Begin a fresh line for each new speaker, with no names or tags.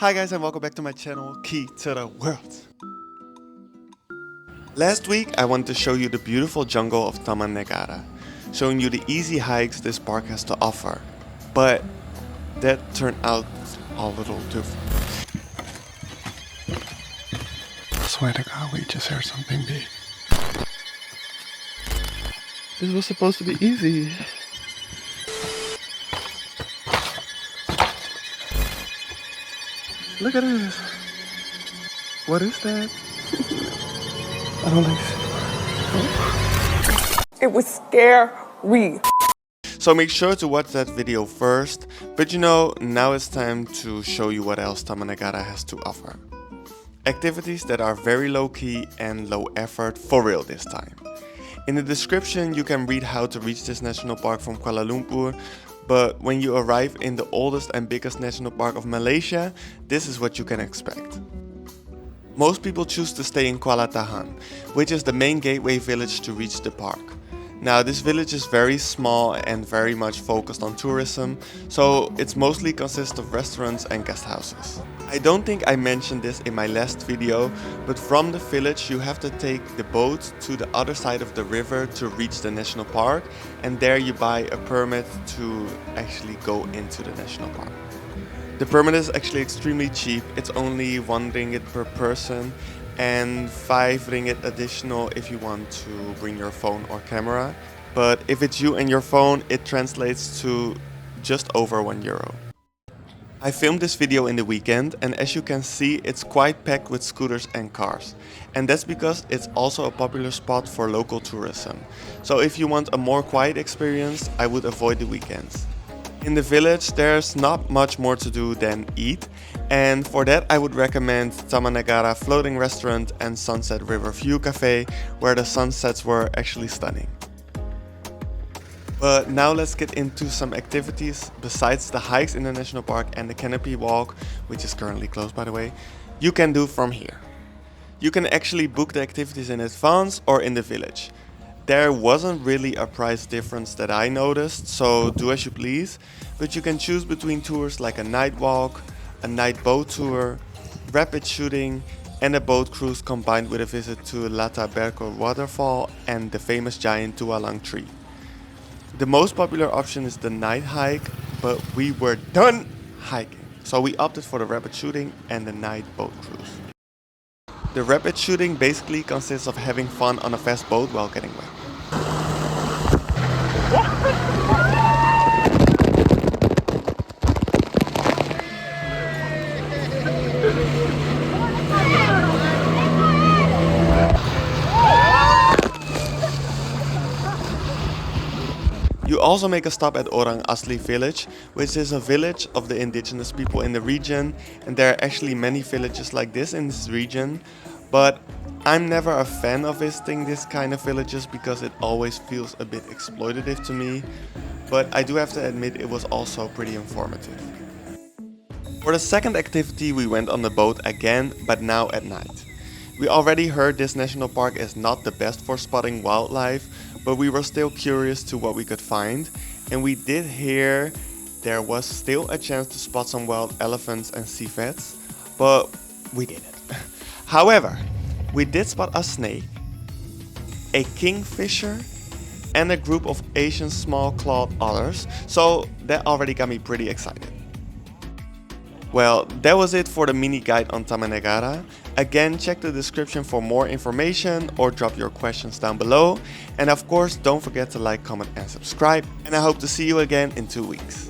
Hi guys and welcome back to my channel, Key to the World. Last week I wanted to show you the beautiful jungle of Taman Negara, showing you the easy hikes this park has to offer. But that turned out a little different.
I swear to God, we just heard something big.
This was supposed to be easy. Look at this. What is that? I don't like it.
It was scary.
So make sure to watch that video first. But now it's time to show you what else Tamannegara has to offer. Activities that are very low key and low effort for real this time. In the description you can read how to reach this national park from Kuala Lumpur. But when you arrive in the oldest and biggest national park of Malaysia, this is what you can expect. Most people choose to stay in Kuala Tahan, which is the main gateway village to reach the park. Now this village is very small and very much focused on tourism, so it mostly consists of restaurants and guest houses. I don't think I mentioned this in my last video, but from the village you have to take the boat to the other side of the river to reach the national park, and there you buy a permit to actually go into the national park. The permit is actually extremely cheap, it's only 1 ringgit per person and 5 ringgit additional if you want to bring your phone or camera. But if it's you and your phone, it translates to just over €1. I filmed this video in the weekend and as you can see it's quite packed with scooters and cars. And that's because it's also a popular spot for local tourism. So if you want a more quiet experience, I would avoid the weekends. In the village there's not much more to do than eat, and for that I would recommend Tamannegara Floating Restaurant and Sunset River View Cafe, where the sunsets were actually stunning. But now let's get into some activities besides the hikes in the national park and the canopy walk, which is currently closed by the way, you can do from here. You can actually book the activities in advance or in the village. There wasn't really a price difference that I noticed, so do as you please, but you can choose between tours like a night walk, a night boat tour, rapid shooting and a boat cruise combined with a visit to Lata Berko waterfall and the famous giant tualang tree. The most popular option is the night hike, but we were done hiking, so we opted for the rapid shooting and the night boat cruise. The rapid shooting basically consists of having fun on a fast boat while getting wet. You also make a stop at Orang Asli village, which is a village of the indigenous people in the region, and there are actually many villages like this in this region, but I'm never a fan of visiting this kind of villages because it always feels a bit exploitative to me, but I do have to admit it was also pretty informative. For the second activity we went on the boat again, but now at night. We already heard this national park is not the best for spotting wildlife, but we were still curious to what we could find, and we did hear there was still a chance to spot some wild elephants and civettes, but we didn't. However, we did spot a snake, a kingfisher, and a group of Asian small clawed otters, so that already got me pretty excited. Well, that was it for the mini guide on Tamannegara. Again, check the description for more information or drop your questions down below. And of course, don't forget to like, comment and subscribe. And I hope to see you again in 2 weeks.